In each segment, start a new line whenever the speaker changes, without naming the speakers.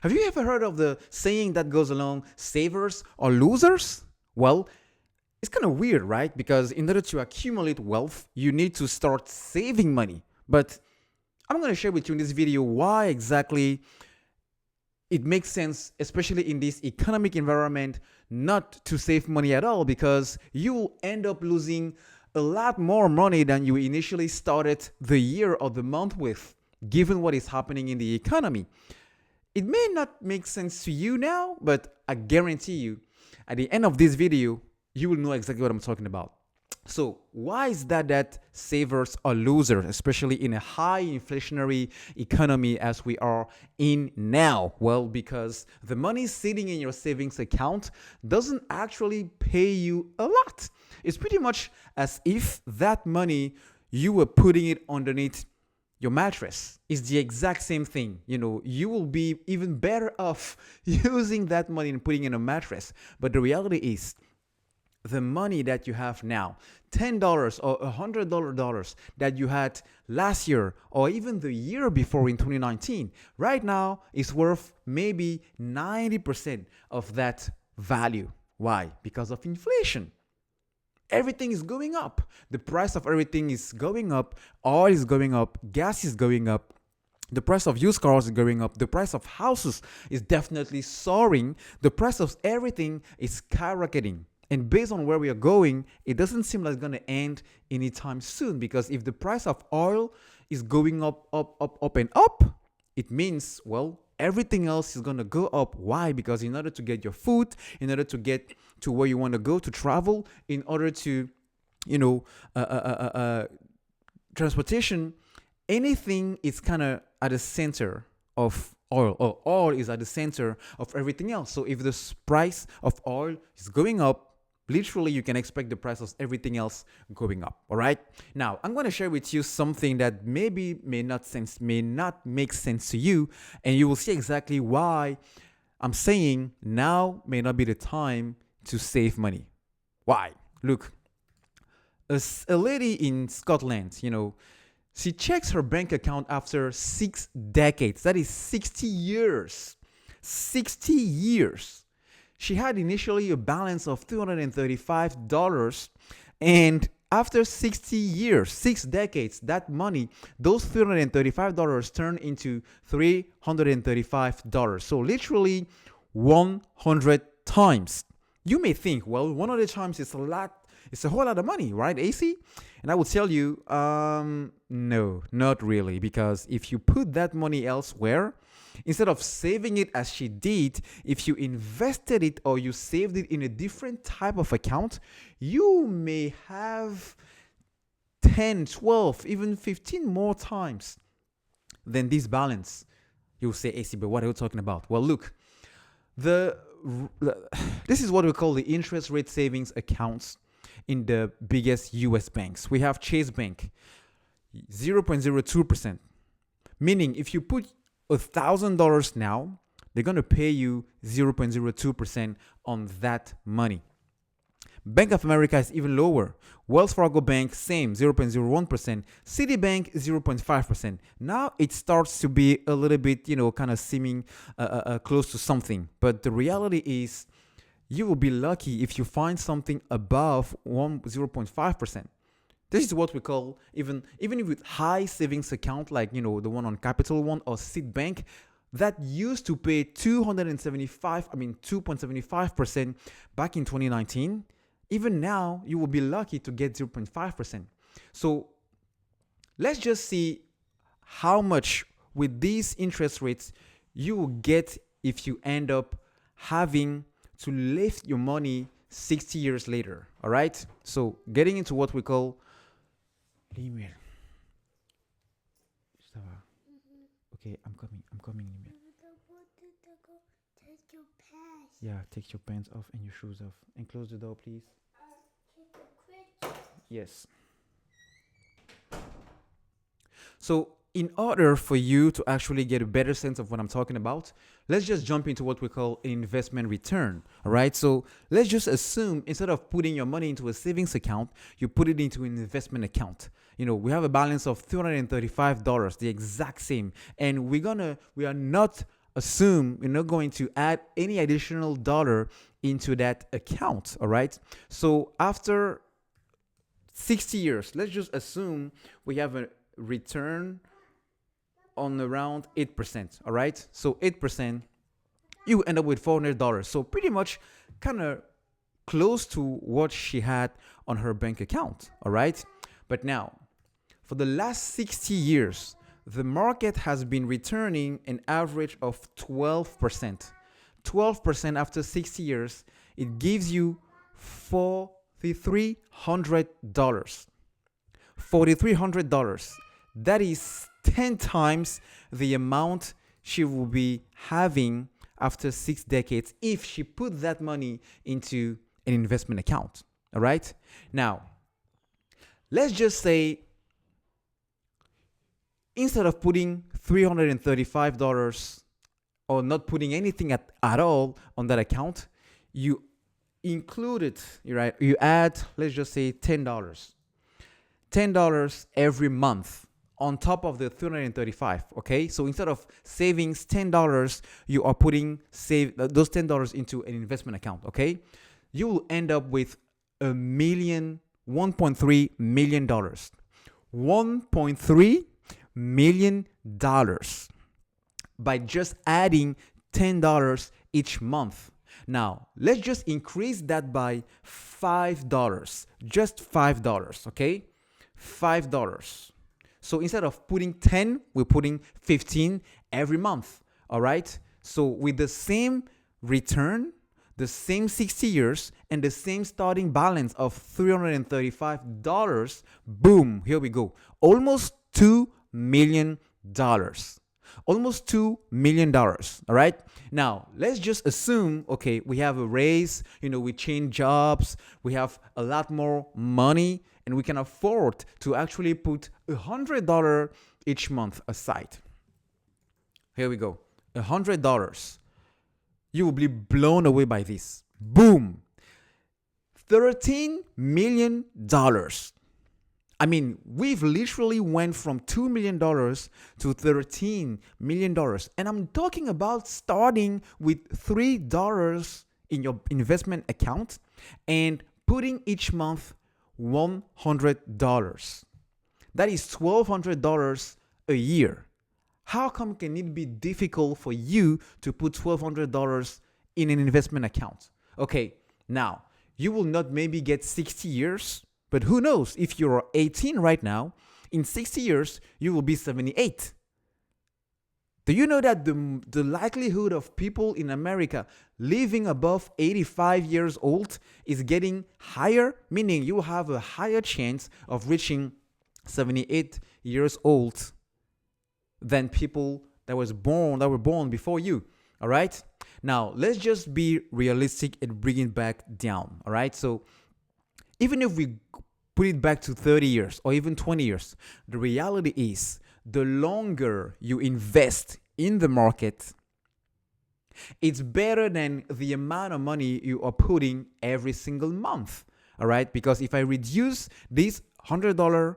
Have you ever heard of the saying that goes along, savers or losers? Well, it's kind of weird, right? Because in order to accumulate wealth, you need to start saving money. But I'm going to share with you in this video why exactly it makes sense, especially in this economic environment, not to save money at all, because you will end up losing a lot more money than you initially started the year or the month with, given what is happening in the economy. It may not make sense to you now, but I guarantee you, at the end of this video, you will know exactly what I'm talking about. So why is that savers are losers, especially in a high inflationary economy as we are in now? Well, because the money sitting in your savings account doesn't actually pay you a lot. It's pretty much as if that money you were putting it underneath your mattress. Is the exact same thing. You will be even better off using that money and putting it in a mattress. But the reality is, the money that you have now, $10 or $100 that you had last year or even the year before in 2019, right now is worth maybe 90% of that value. Why? Because of inflation. Everything is going up. The price of everything is going up. Oil is going up. Gas is going up. The price of used cars is going up. The price of houses is definitely soaring. The price of everything is skyrocketing. And based on where we are going, it doesn't seem like it's going to end anytime soon, because if the price of oil is going up, and up, it means, well, everything else is going to go up. Why? Because in order to get your food, in order to get to where you want to go to travel, in order to, transportation, anything is kind of at the center of oil, or oil is at the center of everything else. So if the price of oil is going up, literally, you can expect the price of everything else going up. All right. Now, I'm going to share with you something that may not make sense to you, and you will see exactly why I'm saying now may not be the time to save money. Why? Look, a lady in Scotland, she checks her bank account after 6 decades. That is 60 years. 60 years. She had initially a balance of $235, and after 60 years, 6 decades, that money, those $335 turned into $335. So literally 100 times. You may think, well, 100 times is a lot. It's a whole lot of money, right, AC? And I will tell you, no, not really. Because if you put that money elsewhere, instead of saving it as she did, if you invested it or you saved it in a different type of account, you may have 10, 12, even 15 more times than this balance. You'll say, AC, but what are you talking about? Well, look, this is what we call the interest rate savings accounts in the biggest US banks. We have Chase Bank, 0.02%. Meaning if you put $1,000 now, they're going to pay you 0.02% on that money. Bank of America is even lower. Wells Fargo Bank, same, 0.01%. Citibank, 0.5%. Now it starts to be a little bit, kind of seeming close to something. But the reality is, you will be lucky if you find something above 0.5%. This is what we call, even with high savings account, like, the one on Capital One or Citibank, that used to pay 2.75% back in 2019. Even now, you will be lucky to get 0.5%. So let's just see how much with these interest rates you will get if you end up having to lift your money 60 years later. All right. So getting into what we call l'email. Okay, I'm coming, email.
Take your pants.
Yeah, take your pants off and your shoes off. And close the door, please. Yes. So in order for you to actually get a better sense of what I'm talking about, let's just jump into what we call an investment return. All right. So let's just assume instead of putting your money into a savings account, you put it into an investment account. We have a balance of $235, the exact same. And we are not assume you're not going to add any additional dollar into that account. All right. So after 60 years, let's just assume we have a return on around 8%. All right. So 8%, you end up with $400. So pretty much kind of close to what she had on her bank account. All right. But now, for the last 60 years, the market has been returning an average of 12%. 12% after 60 years, it gives you $4,300. $4,300. That is 10 times the amount she will be having after 6 decades if she put that money into an investment account. All right. Now, let's just say instead of putting $335 or not putting anything at all on that account, you include it, right? You add, let's just say $10. $10 every month on top of the 335. Okay, so instead of savings $10, you are putting those $10 into an investment account. Okay, you will end up with $1.3 million. $1.3 million by just adding $10 each month. Now, let's just increase that by $5. Just $5, okay? $5. So instead of putting 10, we're putting 15 every month, all right? So with the same return, the same 60 years, and the same starting balance of $335, boom, here we go. Almost $2 million. Almost $2 million. All right. Now, let's just assume, okay, we have a raise, we change jobs, we have a lot more money, and we can afford to actually put $100 each month aside. Here we go. $100. You will be blown away by this. Boom. $13 million. I mean, we've literally went from $2 million to $13 million. And I'm talking about starting with $3 in your investment account and putting each month $100. That is $1,200 a year. How come can it be difficult for you to put $1,200 in an investment account? Okay, now, you will not maybe get 60 years, but who knows, if you're 18 right now, in 60 years, you will be 78. Do you know that the likelihood of people in America living above 85 years old is getting higher? Meaning you have a higher chance of reaching 78 years old than people that were born before you. All right? Now, let's just be realistic and bring it back down. All right? So even if we put it back to 30 years or even 20 years, the reality is the longer you invest in the market, it's better than the amount of money you are putting every single month. All right? Because if I reduce this $100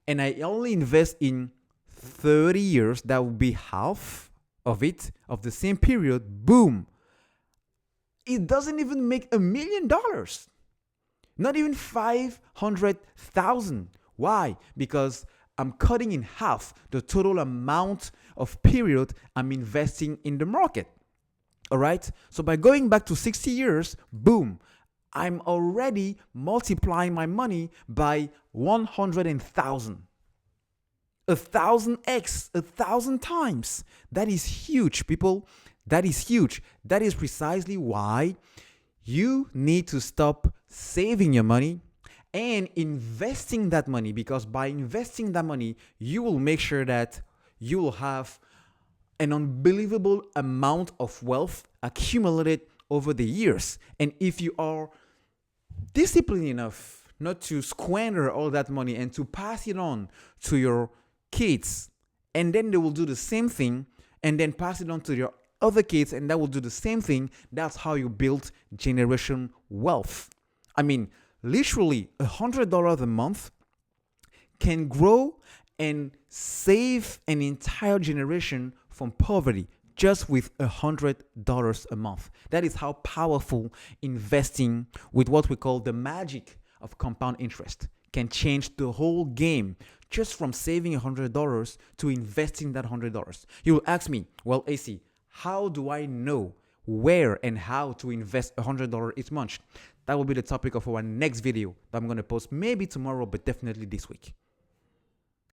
and I only invest in 30 years, that would be half of it, of the same period, boom. It doesn't even make $1 million. Not even 500,000. Why? Because I'm cutting in half the total amount of period I'm investing in the market. All right? So by going back to 60 years, boom, I'm already multiplying my money by 100,000. 1,000x, 1,000 times. That is huge, people. That is huge. That is precisely why you need to stop saving your money and investing that money, because by investing that money, you will make sure that you will have an unbelievable amount of wealth accumulated over the years. And if you are disciplined enough not to squander all that money and to pass it on to your kids, and then they will do the same thing and then pass it on to your other kids, and that will do the same thing. That's how you build generation wealth. I mean, literally $100 a month can grow and save an entire generation from poverty. just with $100 a month. That is how powerful investing with what we call the magic of compound interest can change the whole game, just from saving $100 to investing that $100. You will ask me, well, AC, how do I know where and how to invest $100 each month? That will be the topic of our next video that I'm going to post maybe tomorrow, but definitely this week.